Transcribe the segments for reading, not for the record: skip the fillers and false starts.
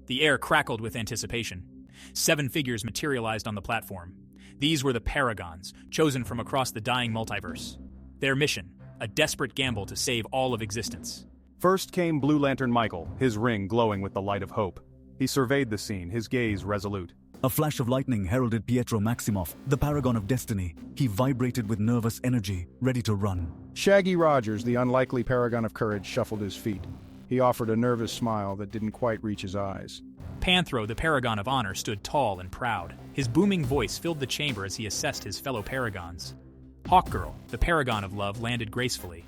The air crackled with anticipation. 7 figures materialized on the platform. These were the Paragons, chosen from across the dying multiverse. Their mission, a desperate gamble to save all of existence. First came Blue Lantern Michael, his ring glowing with the light of hope. He surveyed the scene, his gaze resolute. A flash of lightning heralded Pietro Maximoff, the paragon of destiny. He vibrated with nervous energy, ready to run. Shaggy Rogers, the unlikely paragon of courage, shuffled his feet. He offered a nervous smile that didn't quite reach his eyes. Panthro, the paragon of honor, stood tall and proud. His booming voice filled the chamber as he assessed his fellow paragons. Hawkgirl, the paragon of love, landed gracefully.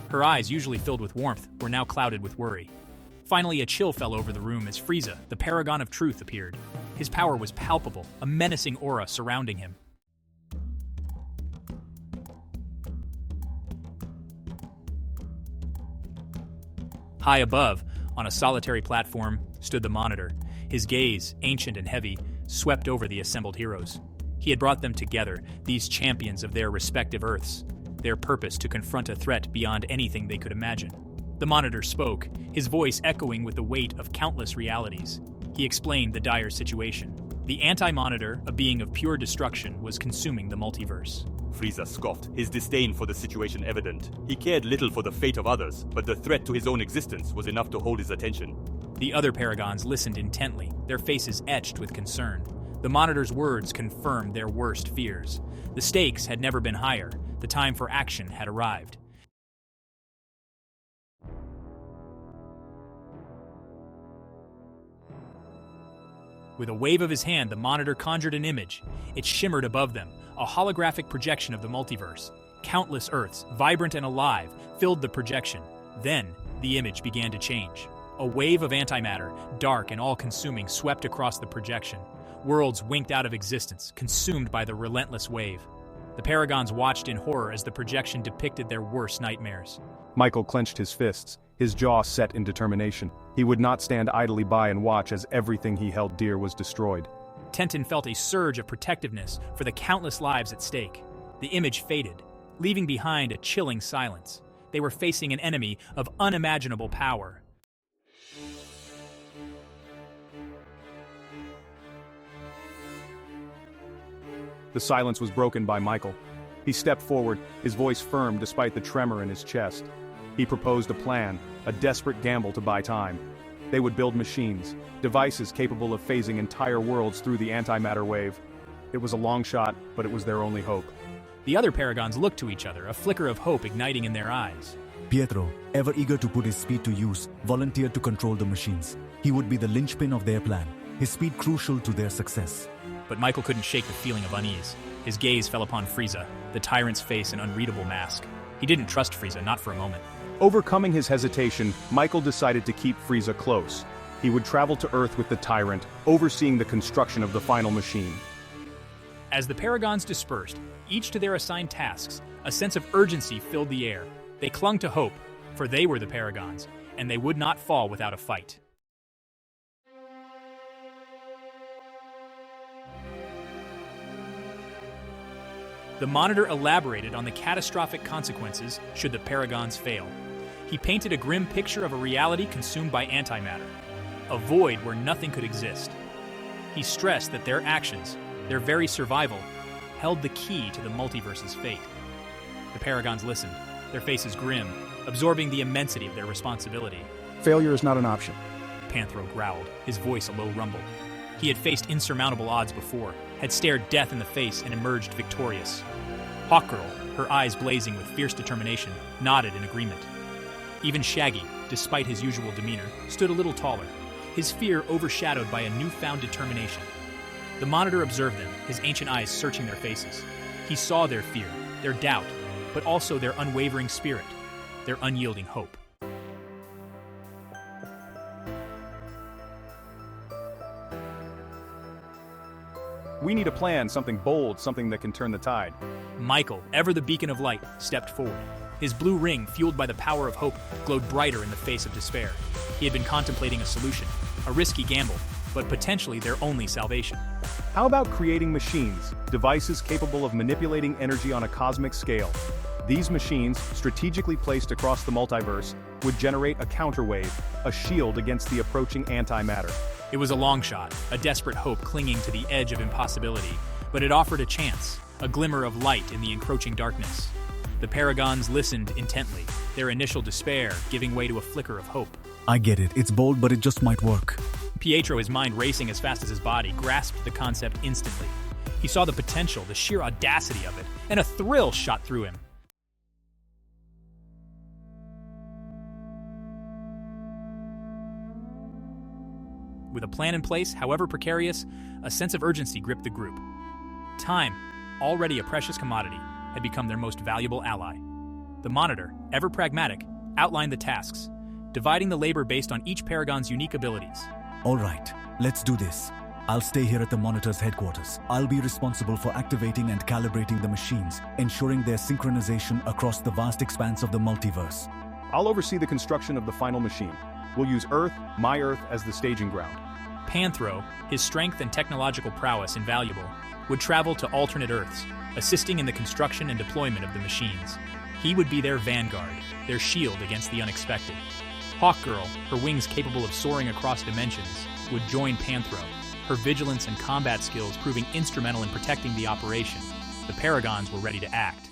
Her eyes, usually filled with warmth, were now clouded with worry. Finally, a chill fell over the room as Frieza, the paragon of truth, appeared. His power was palpable, a menacing aura surrounding him. High above, on a solitary platform, stood the Monitor. His gaze, ancient and heavy, swept over the assembled heroes. He had brought them together, these champions of their respective Earths, their purpose to confront a threat beyond anything they could imagine. The Monitor spoke, his voice echoing with the weight of countless realities. He explained the dire situation. The Anti-Monitor, a being of pure destruction, was consuming the multiverse. Frieza scoffed, his disdain for the situation evident. He cared little for the fate of others, but the threat to his own existence was enough to hold his attention. The other Paragons listened intently, their faces etched with concern. The Monitor's words confirmed their worst fears. The stakes had never been higher. The time for action had arrived. With a wave of his hand, the Monitor conjured an image. It shimmered above them, a holographic projection of the multiverse. Countless Earths, vibrant and alive, filled the projection. Then, the image began to change. A wave of antimatter, dark and all-consuming, swept across the projection. Worlds winked out of existence, consumed by the relentless wave. The Paragons watched in horror as the projection depicted their worst nightmares. Michael clenched his fists, his jaw set in determination. He would not stand idly by and watch as everything he held dear was destroyed. Tentin felt a surge of protectiveness for the countless lives at stake. The image faded, leaving behind a chilling silence. They were facing an enemy of unimaginable power. The silence was broken by Michael. He stepped forward, his voice firm despite the tremor in his chest. He proposed a plan, a desperate gamble to buy time. They would build machines, devices capable of phasing entire worlds through the antimatter wave. It was a long shot, but it was their only hope. The other Paragons looked to each other, a flicker of hope igniting in their eyes. Pietro, ever eager to put his speed to use, volunteered to control the machines. He would be the linchpin of their plan, his speed crucial to their success. But Michael couldn't shake the feeling of unease. His gaze fell upon Frieza, the tyrant's face an unreadable mask. He didn't trust Frieza, not for a moment. Overcoming his hesitation, Michael decided to keep Frieza close. He would travel to Earth with the tyrant, overseeing the construction of the final machine. As the Paragons dispersed, each to their assigned tasks, a sense of urgency filled the air. They clung to hope, for they were the Paragons, and they would not fall without a fight. The Monitor elaborated on the catastrophic consequences should the Paragons fail. He painted a grim picture of a reality consumed by antimatter, a void where nothing could exist. He stressed that their actions, their very survival, held the key to the multiverse's fate. The Paragons listened, their faces grim, absorbing the immensity of their responsibility. Failure is not an option. Panthro growled, his voice a low rumble. He had faced insurmountable odds before, had stared death in the face and emerged victorious. Hawkgirl, her eyes blazing with fierce determination, nodded in agreement. Even Shaggy, despite his usual demeanor, stood a little taller, his fear overshadowed by a newfound determination. The Monitor observed them, his ancient eyes searching their faces. He saw their fear, their doubt, but also their unwavering spirit, their unyielding hope. We need a plan, something bold, something that can turn the tide. Michael, ever the beacon of light, stepped forward. His blue ring, fueled by the power of hope, glowed brighter in the face of despair. He had been contemplating a solution, a risky gamble, but potentially their only salvation. How about creating machines, devices capable of manipulating energy on a cosmic scale? These machines, strategically placed across the multiverse, would generate a counterwave, a shield against the approaching antimatter. It was a long shot, a desperate hope clinging to the edge of impossibility, but it offered a chance, a glimmer of light in the encroaching darkness. The Paragons listened intently, their initial despair giving way to a flicker of hope. I get it. It's bold, but it just might work. Pietro, his mind racing as fast as his body, grasped the concept instantly. He saw the potential, the sheer audacity of it, and a thrill shot through him. With a plan in place, however precarious, a sense of urgency gripped the group. Time, already a precious commodity, had become their most valuable ally. The Monitor, ever pragmatic, outlined the tasks, dividing the labor based on each Paragon's unique abilities. All right, let's do this. I'll stay here at the Monitor's headquarters. I'll be responsible for activating and calibrating the machines, ensuring their synchronization across the vast expanse of the multiverse. I'll oversee the construction of the final machine. We'll use Earth, my Earth, as the staging ground. Panthro, his strength and technological prowess invaluable, would travel to alternate Earths, assisting in the construction and deployment of the machines. He would be their vanguard, their shield against the unexpected. Hawkgirl, her wings capable of soaring across dimensions, would join Panthro, her vigilance and combat skills proving instrumental in protecting the operation. The Paragons were ready to act.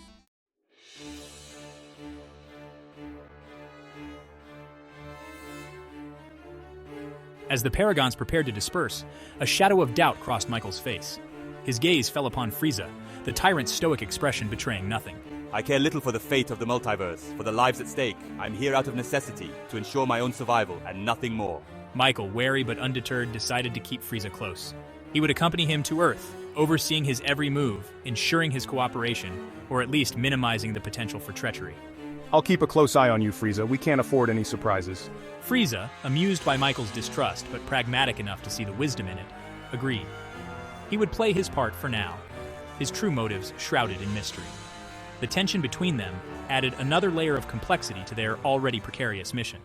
As the Paragons prepared to disperse, a shadow of doubt crossed Michael's face. His gaze fell upon Frieza, the tyrant's stoic expression betraying nothing. I care little for the fate of the multiverse, for the lives at stake. I'm here out of necessity, to ensure my own survival, and nothing more. Michael, wary but undeterred, decided to keep Frieza close. He would accompany him to Earth, overseeing his every move, ensuring his cooperation, or at least minimizing the potential for treachery. I'll keep a close eye on you, Frieza. We can't afford any surprises. Frieza, amused by Michael's distrust but pragmatic enough to see the wisdom in it, agreed. He would play his part for now, his true motives shrouded in mystery. The tension between them added another layer of complexity to their already precarious mission.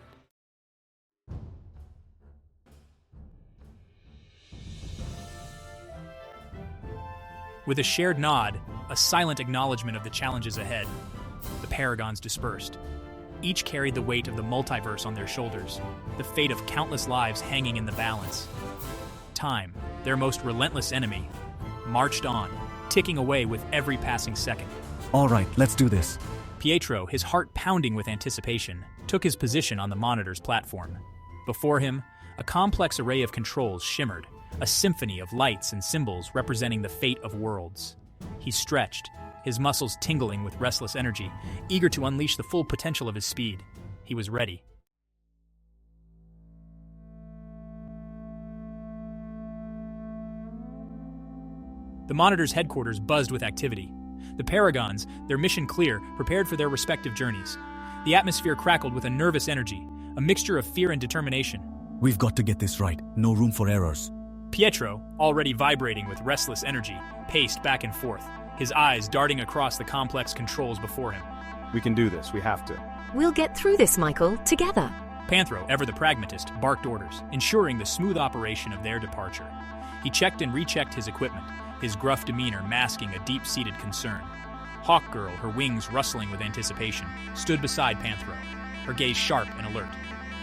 With a shared nod, a silent acknowledgement of the challenges ahead, the Paragons dispersed. Each carried the weight of the multiverse on their shoulders, the fate of countless lives hanging in the balance. Time, their most relentless enemy, marched on, ticking away with every passing second. All right, let's do this. Pietro, his heart pounding with anticipation, took his position on the Monitor's platform. Before him, a complex array of controls shimmered, a symphony of lights and symbols representing the fate of worlds. He stretched, his muscles tingling with restless energy, eager to unleash the full potential of his speed. He was ready. The Monitor's headquarters buzzed with activity. The Paragons, their mission clear, prepared for their respective journeys. The atmosphere crackled with a nervous energy, a mixture of fear and determination. We've got to get this right. No room for errors. Pietro, already vibrating with restless energy, paced back and forth, his eyes darting across the complex controls before him. We can do this. We have to. We'll get through this, Michael, together. Panthro, ever the pragmatist, barked orders, ensuring the smooth operation of their departure. He checked and rechecked his equipment, his gruff demeanor masking a deep-seated concern. Hawkgirl, her wings rustling with anticipation, stood beside Panthro, her gaze sharp and alert.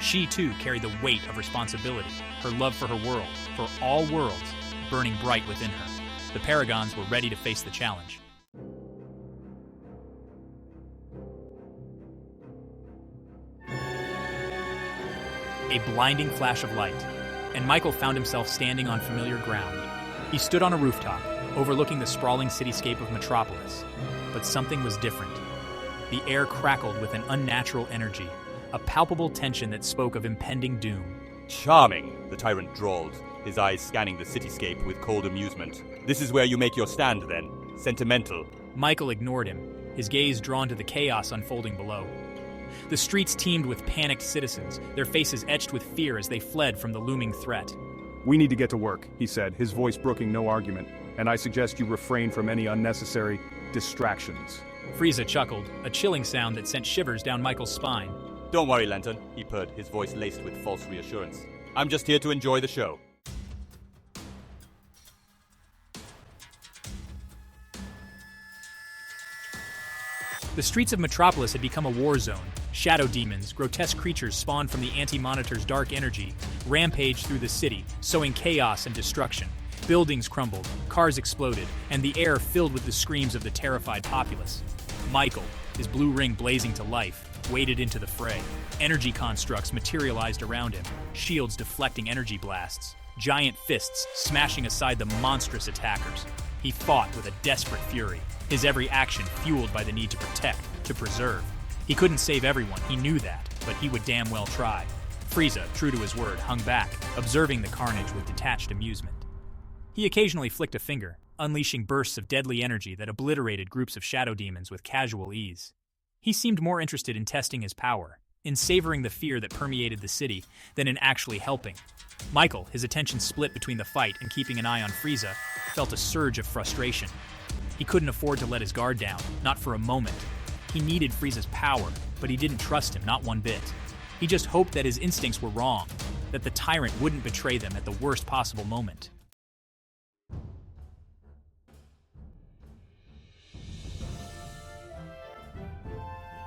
She, too, carried the weight of responsibility, her love for her world, for all worlds, burning bright within her. The Paragons were ready to face the challenge. A blinding flash of light, and Michael found himself standing on familiar ground. He stood on a rooftop, overlooking the sprawling cityscape of Metropolis. But something was different. The air crackled with an unnatural energy, a palpable tension that spoke of impending doom. Charming, the tyrant drawled, his eyes scanning the cityscape with cold amusement. This is where you make your stand, then. Sentimental. Michael ignored him, his gaze drawn to the chaos unfolding below. The streets teemed with panicked citizens, their faces etched with fear as they fled from the looming threat. We need to get to work, he said, his voice brooking no argument, and I suggest you refrain from any unnecessary distractions. Frieza chuckled, a chilling sound that sent shivers down Michael's spine. Don't worry, Lantern, he purred, his voice laced with false reassurance. I'm just here to enjoy the show. The streets of Metropolis had become a war zone, Shadow demons, grotesque creatures spawned from the anti-monitor's dark energy, rampaged through the city, sowing chaos and destruction. Buildings crumbled, cars exploded, and the air filled with the screams of the terrified populace. Michael, his blue ring blazing to life, waded into the fray. Energy constructs materialized around him, shields deflecting energy blasts, giant fists smashing aside the monstrous attackers. He fought with a desperate fury, his every action fueled by the need to protect, to preserve. He couldn't save everyone, he knew that, but he would damn well try. Frieza, true to his word, hung back, observing the carnage with detached amusement. He occasionally flicked a finger, unleashing bursts of deadly energy that obliterated groups of shadow demons with casual ease. He seemed more interested in testing his power, in savoring the fear that permeated the city, than in actually helping. Michael, his attention split between the fight and keeping an eye on Frieza, felt a surge of frustration. He couldn't afford to let his guard down, not for a moment. He needed Frieza's power, but he didn't trust him, not one bit. He just hoped that his instincts were wrong, that the tyrant wouldn't betray them at the worst possible moment.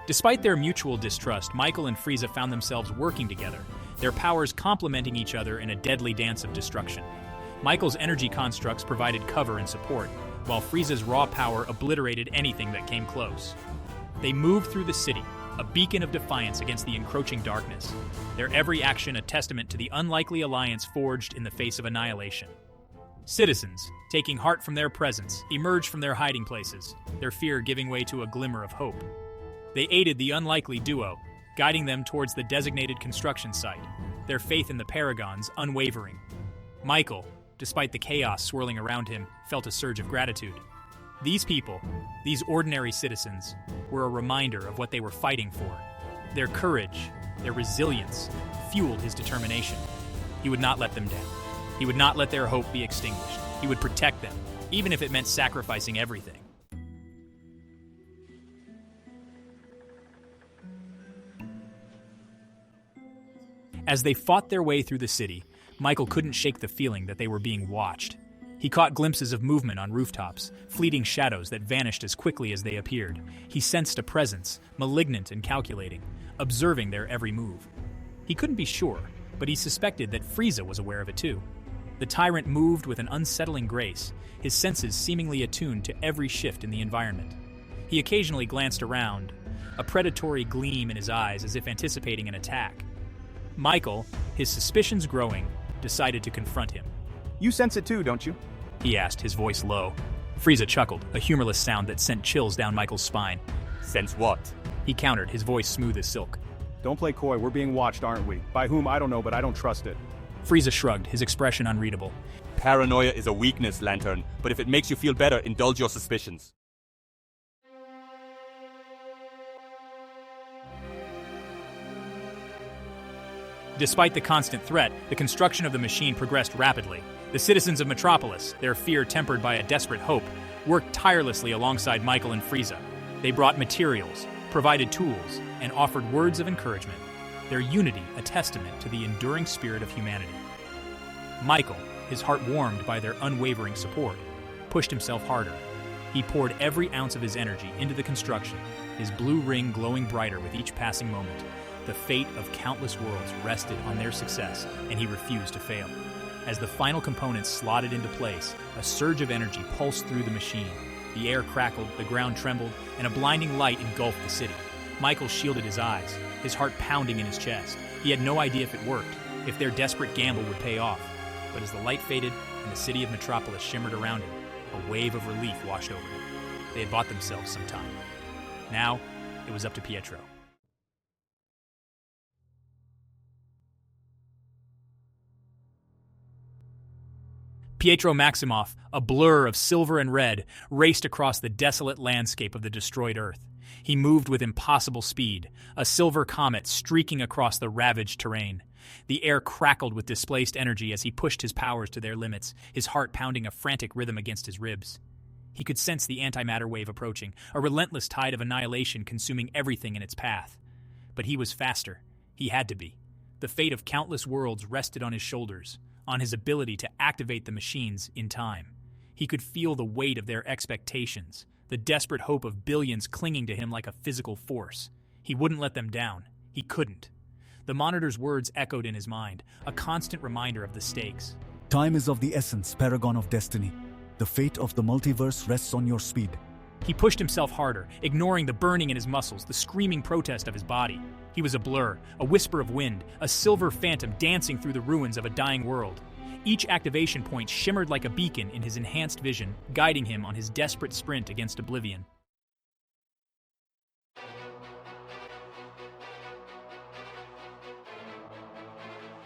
Despite their mutual distrust, Michael and Frieza found themselves working together, their powers complementing each other in a deadly dance of destruction. Michael's energy constructs provided cover and support, while Frieza's raw power obliterated anything that came close. They moved through the city, a beacon of defiance against the encroaching darkness, their every action a testament to the unlikely alliance forged in the face of annihilation. Citizens, taking heart from their presence, emerged from their hiding places, their fear giving way to a glimmer of hope. They aided the unlikely duo, guiding them towards the designated construction site, their faith in the Paragons unwavering. Michael, despite the chaos swirling around him, felt a surge of gratitude. These people, these ordinary citizens, were a reminder of what they were fighting for. Their courage, their resilience, fueled his determination. He would not let them down. He would not let their hope be extinguished. He would protect them, even if it meant sacrificing everything. As they fought their way through the city, Michael couldn't shake the feeling that they were being watched. He caught glimpses of movement on rooftops, fleeting shadows that vanished as quickly as they appeared. He sensed a presence, malignant and calculating, observing their every move. He couldn't be sure, but he suspected that Frieza was aware of it too. The tyrant moved with an unsettling grace, his senses seemingly attuned to every shift in the environment. He occasionally glanced around, a predatory gleam in his eyes as if anticipating an attack. Michael, his suspicions growing, decided to confront him. You sense it too, don't you? He asked, his voice low. Frieza chuckled, a humorless sound that sent chills down Michael's spine. Sense what? He countered, his voice smooth as silk. Don't play coy, we're being watched, aren't we? By whom, I don't know, but I don't trust it. Frieza shrugged, his expression unreadable. Paranoia is a weakness, Lantern, but if it makes you feel better, indulge your suspicions. Despite the constant threat, the construction of the machine progressed rapidly. The citizens of Metropolis, their fear tempered by a desperate hope, worked tirelessly alongside Michael and Frieza. They brought materials, provided tools, and offered words of encouragement, their unity a testament to the enduring spirit of humanity. Michael, his heart warmed by their unwavering support, pushed himself harder. He poured every ounce of his energy into the construction, his blue ring glowing brighter with each passing moment. The fate of countless worlds rested on their success, and he refused to fail. As the final components slotted into place, a surge of energy pulsed through the machine. The air crackled, the ground trembled, and a blinding light engulfed the city. Michael shielded his eyes, his heart pounding in his chest. He had no idea if it worked, if their desperate gamble would pay off. But as the light faded and the city of Metropolis shimmered around him, a wave of relief washed over him. They had bought themselves some time. Now, it was up to Pietro. Pietro Maximoff, a blur of silver and red, raced across the desolate landscape of the destroyed Earth. He moved with impossible speed, a silver comet streaking across the ravaged terrain. The air crackled with displaced energy as he pushed his powers to their limits, his heart pounding a frantic rhythm against his ribs. He could sense the antimatter wave approaching, a relentless tide of annihilation consuming everything in its path. But he was faster. He had to be. The fate of countless worlds rested on his shoulders, on his ability to activate the machines in time. He could feel the weight of their expectations, the desperate hope of billions clinging to him like a physical force. He wouldn't let them down. He couldn't. The monitor's words echoed in his mind, a constant reminder of the stakes. Time is of the essence, Paragon of Destiny. The fate of the multiverse rests on your speed. He pushed himself harder, ignoring the burning in his muscles, the screaming protest of his body. He was a blur, a whisper of wind, a silver phantom dancing through the ruins of a dying world. Each activation point shimmered like a beacon in his enhanced vision, guiding him on his desperate sprint against oblivion.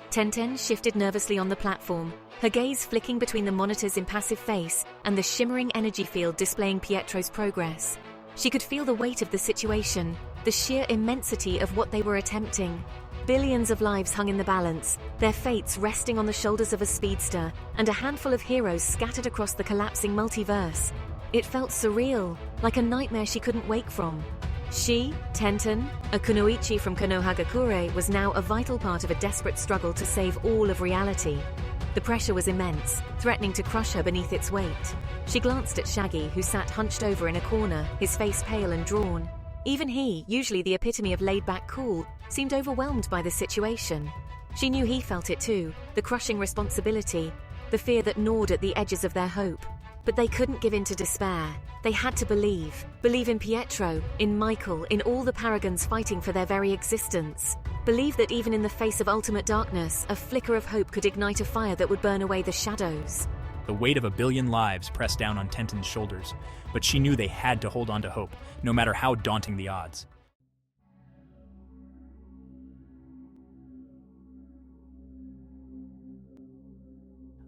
Tenten shifted nervously on the platform, her gaze flicking between the monitor's impassive face and the shimmering energy field displaying Pietro's progress. She could feel the weight of the situation, the sheer immensity of what they were attempting. Billions of lives hung in the balance, their fates resting on the shoulders of a speedster and a handful of heroes scattered across the collapsing multiverse. It felt surreal, like a nightmare she couldn't wake from. She, Tenten, a kunoichi from Konohagakure, was now a vital part of a desperate struggle to save all of reality. The pressure was immense, threatening to crush her beneath its weight. She glanced at Shaggy, who sat hunched over in a corner, his face pale and drawn. Even he, usually the epitome of laid-back cool, seemed overwhelmed by the situation. She knew he felt it too, the crushing responsibility, the fear that gnawed at the edges of their hope. But they couldn't give in to despair. They had to believe. Believe in Pietro, in Michael, in all the Paragons fighting for their very existence. Believe that even in the face of ultimate darkness, a flicker of hope could ignite a fire that would burn away the shadows. The weight of a billion lives pressed down on Tenten's shoulders, but she knew they had to hold on to hope, no matter how daunting the odds.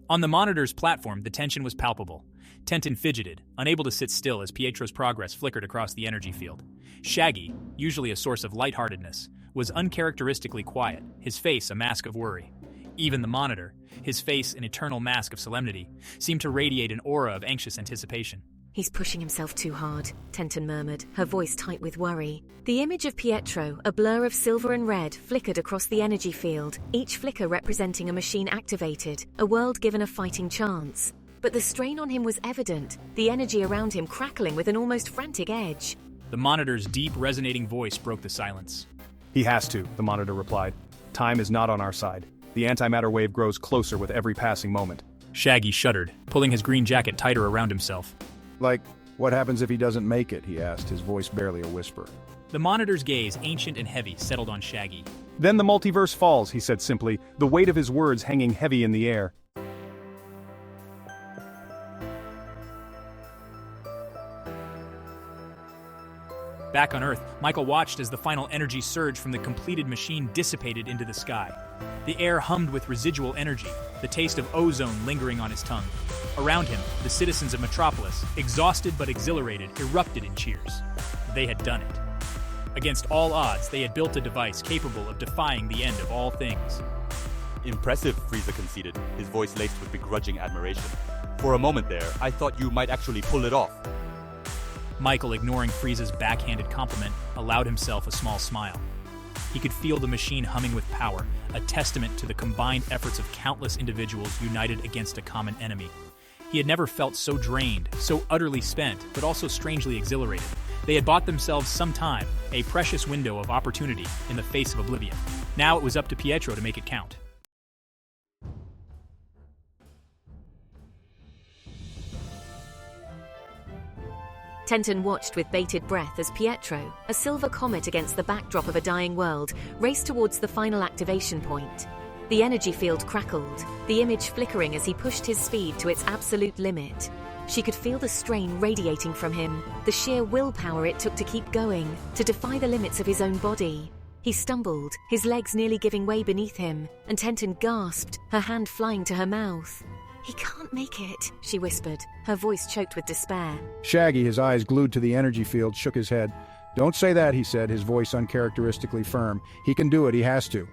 On the monitor's platform, the tension was palpable. Tenten fidgeted, unable to sit still as Pietro's progress flickered across the energy field. Shaggy, usually a source of lightheartedness, was uncharacteristically quiet, his face a mask of worry. Even the monitor, his face an eternal mask of solemnity, seemed to radiate an aura of anxious anticipation. He's pushing himself too hard, Tenten murmured, her voice tight with worry. The image of Pietro, a blur of silver and red, flickered across the energy field, each flicker representing a machine activated, a world given a fighting chance. But the strain on him was evident, the energy around him crackling with an almost frantic edge. The monitor's deep, resonating voice broke the silence. He has to, the monitor replied. Time is not on our side. The antimatter wave grows closer with every passing moment. Shaggy shuddered, pulling his green jacket tighter around himself. Like, what happens if he doesn't make it, he asked, his voice barely a whisper. The monitor's gaze, ancient and heavy, settled on Shaggy. Then the multiverse falls, he said simply, the weight of his words hanging heavy in the air. Back on Earth, Michael watched as the final energy surge from the completed machine dissipated into the sky. The air hummed with residual energy, the taste of ozone lingering on his tongue. Around him, the citizens of Metropolis, exhausted but exhilarated, erupted in cheers. They had done it. Against all odds, they had built a device capable of defying the end of all things. Impressive, Frieza conceded, his voice laced with begrudging admiration. For a moment there, I thought you might actually pull it off. Michael, ignoring Frieza's backhanded compliment, allowed himself a small smile. He could feel the machine humming with power, a testament to the combined efforts of countless individuals united against a common enemy. He had never felt so drained, so utterly spent, but also strangely exhilarated. They had bought themselves some time, a precious window of opportunity in the face of oblivion. Now it was up to Pietro to make it count. Tenten watched with bated breath as Pietro, a silver comet against the backdrop of a dying world, raced towards the final activation point. The energy field crackled, the image flickering as he pushed his speed to its absolute limit. She could feel the strain radiating from him, the sheer willpower it took to keep going, to defy the limits of his own body. He stumbled, his legs nearly giving way beneath him, and Tenten gasped, her hand flying to her mouth. "He can't make it," she whispered, her voice choked with despair. Shaggy, his eyes glued to the energy field, shook his head. "Don't say that," he said, his voice uncharacteristically firm. "He can do it, he has to."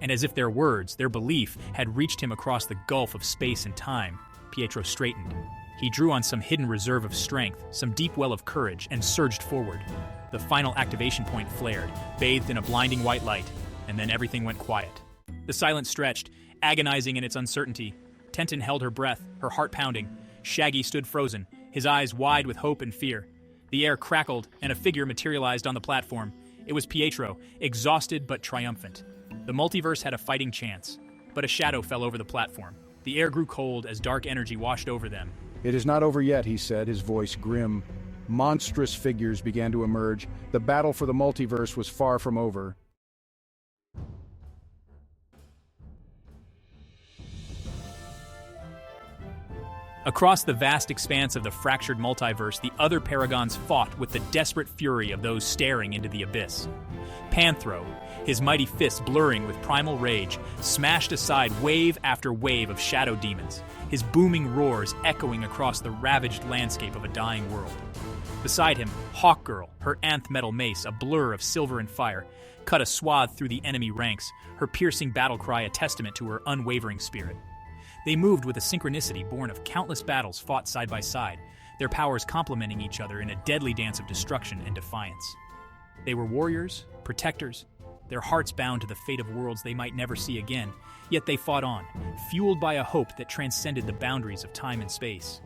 And as if their words, their belief, had reached him across the gulf of space and time, Pietro straightened. He drew on some hidden reserve of strength, some deep well of courage, and surged forward. The final activation point flared, bathed in a blinding white light, and then everything went quiet. The silence stretched, agonizing in its uncertainty. Tenten held her breath, her heart pounding. Shaggy stood frozen, his eyes wide with hope and fear. The air crackled, and a figure materialized on the platform. It was Pietro, exhausted but triumphant. The multiverse had a fighting chance, but a shadow fell over the platform. The air grew cold as dark energy washed over them. "It is not over yet," he said, his voice grim. Monstrous figures began to emerge. The battle for the multiverse was far from over. Across the vast expanse of the fractured multiverse, the other Paragons fought with the desperate fury of those staring into the abyss. Panthro, his mighty fists blurring with primal rage, smashed aside wave after wave of shadow demons, his booming roars echoing across the ravaged landscape of a dying world. Beside him, Hawkgirl, her nth metal mace a blur of silver and fire, cut a swath through the enemy ranks, her piercing battle cry a testament to her unwavering spirit. They moved with a synchronicity born of countless battles fought side by side, their powers complementing each other in a deadly dance of destruction and defiance. They were warriors, protectors, their hearts bound to the fate of worlds they might never see again, yet they fought on, fueled by a hope that transcended the boundaries of time and space.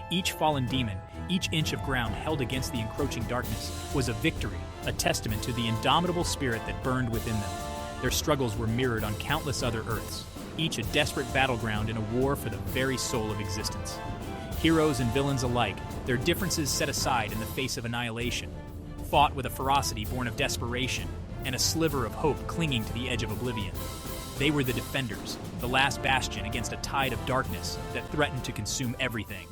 Each fallen demon, each inch of ground held against the encroaching darkness, was a victory, a testament to the indomitable spirit that burned within them. Their struggles were mirrored on countless other Earths, each a desperate battleground in a war for the very soul of existence. Heroes and villains alike, their differences set aside in the face of annihilation, fought with a ferocity born of desperation and a sliver of hope clinging to the edge of oblivion. They were the defenders, the last bastion against a tide of darkness that threatened to consume everything.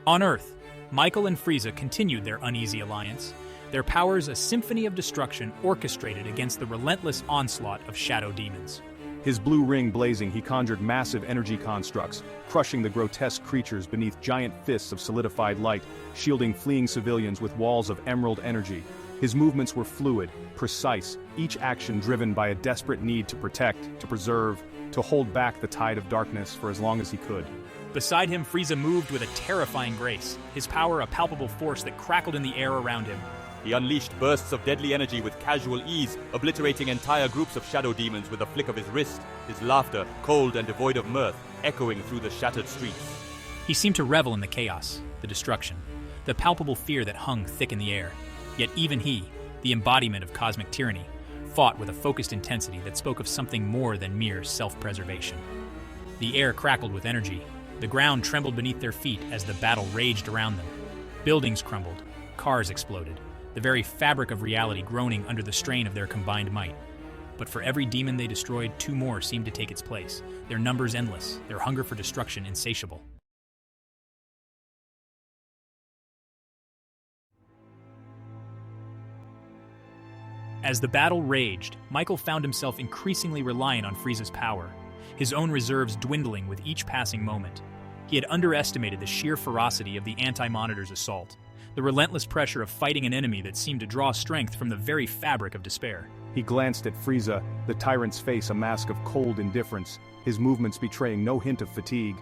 On Earth, Michael and Frieza continued their uneasy alliance, their powers a symphony of destruction orchestrated against the relentless onslaught of shadow demons. His blue ring blazing, he conjured massive energy constructs, crushing the grotesque creatures beneath giant fists of solidified light, shielding fleeing civilians with walls of emerald energy. His movements were fluid, precise, each action driven by a desperate need to protect, to preserve, to hold back the tide of darkness for as long as he could. Beside him, Frieza moved with a terrifying grace, his power a palpable force that crackled in the air around him. He unleashed bursts of deadly energy with casual ease, obliterating entire groups of shadow demons with a flick of his wrist, his laughter, cold and devoid of mirth, echoing through the shattered streets. He seemed to revel in the chaos, the destruction, the palpable fear that hung thick in the air. Yet even he, the embodiment of cosmic tyranny, fought with a focused intensity that spoke of something more than mere self-preservation. The air crackled with energy. The ground trembled beneath their feet as the battle raged around them. Buildings crumbled, cars exploded, the very fabric of reality groaning under the strain of their combined might. But for every demon they destroyed, two more seemed to take its place, their numbers endless, their hunger for destruction insatiable. As the battle raged, Michael found himself increasingly reliant on Frieza's power, his own reserves dwindling with each passing moment. He had underestimated the sheer ferocity of the anti-monitor's assault, the relentless pressure of fighting an enemy that seemed to draw strength from the very fabric of despair. He glanced at Frieza, the tyrant's face a mask of cold indifference, his movements betraying no hint of fatigue.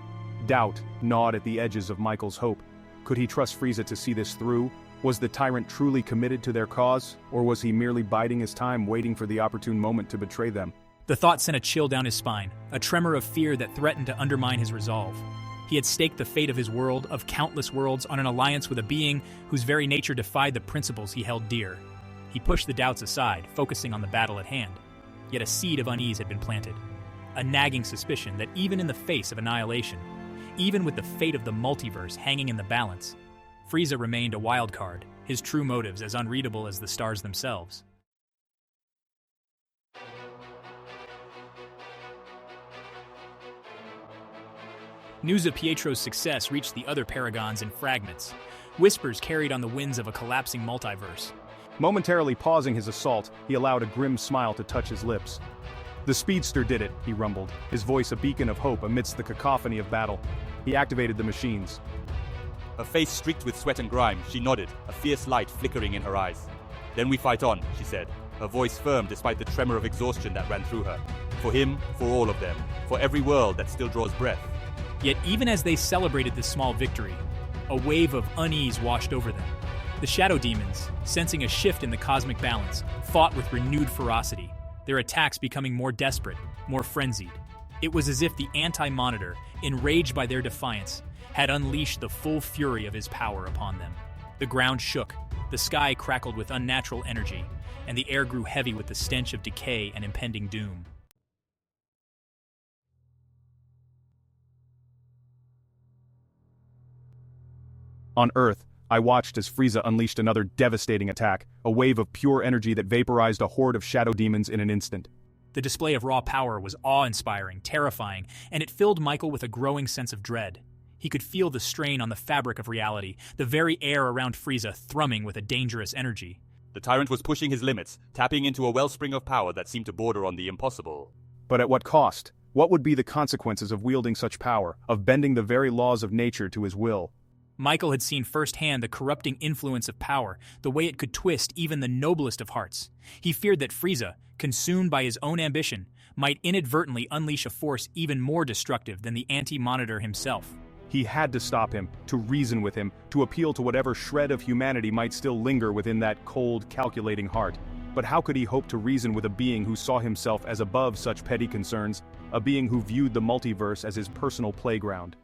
Doubt gnawed at the edges of Michael's hope. Could he trust Frieza to see this through? Was the tyrant truly committed to their cause, or was he merely biding his time waiting for the opportune moment to betray them? The thought sent a chill down his spine, a tremor of fear that threatened to undermine his resolve. He had staked the fate of his world, of countless worlds, on an alliance with a being whose very nature defied the principles he held dear. He pushed the doubts aside, focusing on the battle at hand. Yet a seed of unease had been planted, a nagging suspicion that even in the face of annihilation, even with the fate of the multiverse hanging in the balance, Frieza remained a wild card, his true motives as unreadable as the stars themselves. News of Pietro's success reached the other Paragons in fragments, whispers carried on the winds of a collapsing multiverse. Momentarily pausing his assault, he allowed a grim smile to touch his lips. "The speedster did it," he rumbled, his voice a beacon of hope amidst the cacophony of battle. He activated the machines. Her face streaked with sweat and grime, she nodded, a fierce light flickering in her eyes. "Then we fight on," she said, her voice firm despite the tremor of exhaustion that ran through her. "For him, for all of them, for every world that still draws breath." Yet even as they celebrated this small victory, a wave of unease washed over them. The shadow demons, sensing a shift in the cosmic balance, fought with renewed ferocity, their attacks becoming more desperate, more frenzied. It was as if the anti-monitor, enraged by their defiance, had unleashed the full fury of his power upon them. The ground shook, the sky crackled with unnatural energy, and the air grew heavy with the stench of decay and impending doom. On Earth, I watched as Frieza unleashed another devastating attack, a wave of pure energy that vaporized a horde of shadow demons in an instant. The display of raw power was awe-inspiring, terrifying, and it filled Michael with a growing sense of dread. He could feel the strain on the fabric of reality, the very air around Frieza thrumming with a dangerous energy. The tyrant was pushing his limits, tapping into a wellspring of power that seemed to border on the impossible. But at what cost? What would be the consequences of wielding such power, of bending the very laws of nature to his will? Michael had seen firsthand the corrupting influence of power, the way it could twist even the noblest of hearts. He feared that Frieza, consumed by his own ambition, might inadvertently unleash a force even more destructive than the anti-monitor himself. He had to stop him, to reason with him, to appeal to whatever shred of humanity might still linger within that cold, calculating heart. But how could he hope to reason with a being who saw himself as above such petty concerns, a being who viewed the multiverse as his personal playground?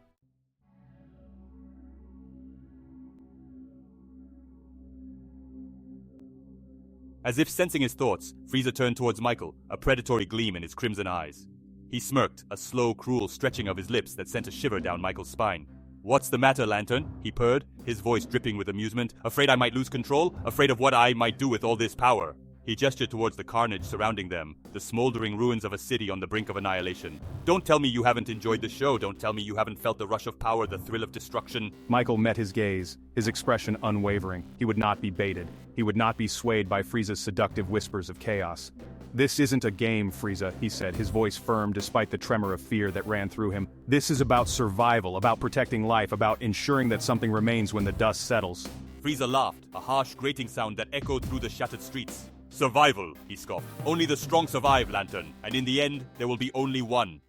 As if sensing his thoughts, Frieza turned towards Michael, a predatory gleam in his crimson eyes. He smirked, a slow, cruel stretching of his lips that sent a shiver down Michael's spine. "What's the matter, Lantern?" he purred, his voice dripping with amusement. "Afraid I might lose control? Afraid of what I might do with all this power?" He gestured towards the carnage surrounding them, the smoldering ruins of a city on the brink of annihilation. "Don't tell me you haven't enjoyed the show. Don't tell me you haven't felt the rush of power, the thrill of destruction." Michael met his gaze, his expression unwavering. He would not be baited. He would not be swayed by Frieza's seductive whispers of chaos. "This isn't a game, Frieza," he said, his voice firm despite the tremor of fear that ran through him. "This is about survival, about protecting life, about ensuring that something remains when the dust settles." Frieza laughed, a harsh grating sound that echoed through the shattered streets. "Survival," he scoffed. "Only the strong survive, Lantern, and in the end, there will be only one."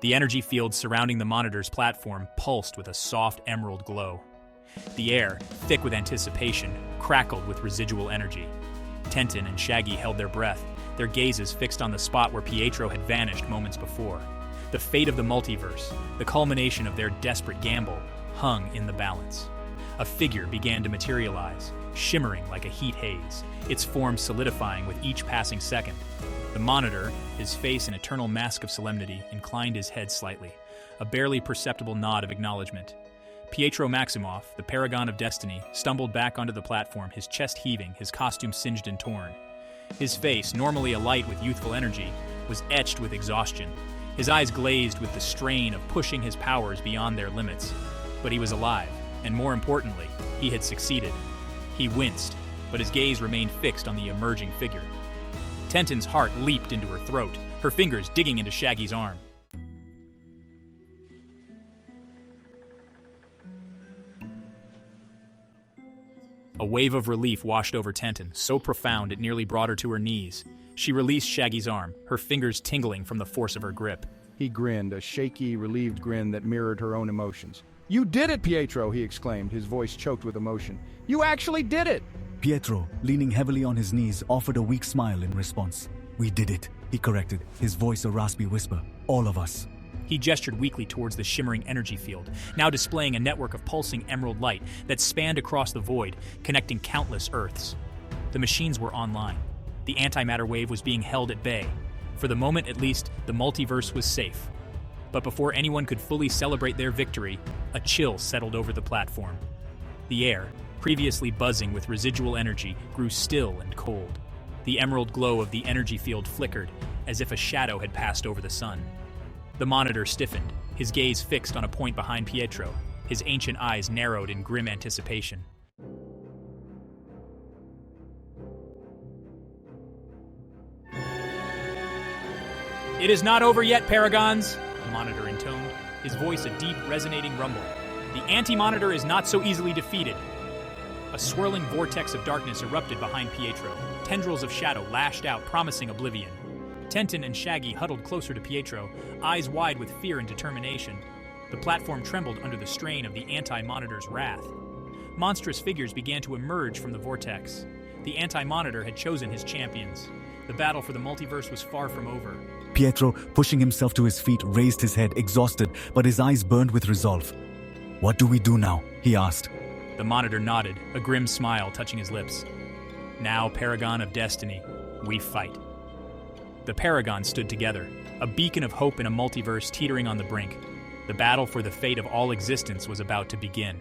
The energy field surrounding the monitor's platform pulsed with a soft emerald glow. The air, thick with anticipation, crackled with residual energy. Tenten and Shaggy held their breath, their gazes fixed on the spot where Pietro had vanished moments before. The fate of the multiverse, the culmination of their desperate gamble, hung in the balance. A figure began to materialize, shimmering like a heat haze, its form solidifying with each passing second. The monitor, his face an eternal mask of solemnity, inclined his head slightly, a barely perceptible nod of acknowledgement. Pietro Maximoff, the paragon of destiny, stumbled back onto the platform, his chest heaving, his costume singed and torn. His face, normally alight with youthful energy, was etched with exhaustion, his eyes glazed with the strain of pushing his powers beyond their limits. But he was alive, and more importantly, he had succeeded. He winced, but his gaze remained fixed on the emerging figure. Tenten's heart leaped into her throat, her fingers digging into Shaggy's arm. A wave of relief washed over Tenten, so profound it nearly brought her to her knees. She released Shaggy's arm, her fingers tingling from the force of her grip. He grinned, a shaky, relieved grin that mirrored her own emotions. "You did it, Pietro!" he exclaimed, his voice choked with emotion. "You actually did it!" Pietro, leaning heavily on his knees, offered a weak smile in response. "We did it," he corrected, his voice a raspy whisper. "All of us." He gestured weakly towards the shimmering energy field, now displaying a network of pulsing emerald light that spanned across the void, connecting countless Earths. The machines were online. The antimatter wave was being held at bay. For the moment, at least, the multiverse was safe. But before anyone could fully celebrate their victory, a chill settled over the platform. The air, previously buzzing with residual energy, grew still and cold. The emerald glow of the energy field flickered, as if a shadow had passed over the sun. The monitor stiffened, his gaze fixed on a point behind Pietro, his ancient eyes narrowed in grim anticipation. "It is not over yet, Paragons," the monitor intoned, his voice a deep, resonating rumble. "The anti-monitor is not so easily defeated." A swirling vortex of darkness erupted behind Pietro. Tendrils of shadow lashed out, promising oblivion. Tenten and Shaggy huddled closer to Pietro, eyes wide with fear and determination. The platform trembled under the strain of the anti-monitor's wrath. Monstrous figures began to emerge from the vortex. The anti-monitor had chosen his champions. The battle for the multiverse was far from over. Pietro, pushing himself to his feet, raised his head, exhausted, but his eyes burned with resolve. "What do we do now?" he asked. The monitor nodded, a grim smile touching his lips. "Now, Paragon of Destiny, we fight." The Paragons stood together, a beacon of hope in a multiverse teetering on the brink. The battle for the fate of all existence was about to begin.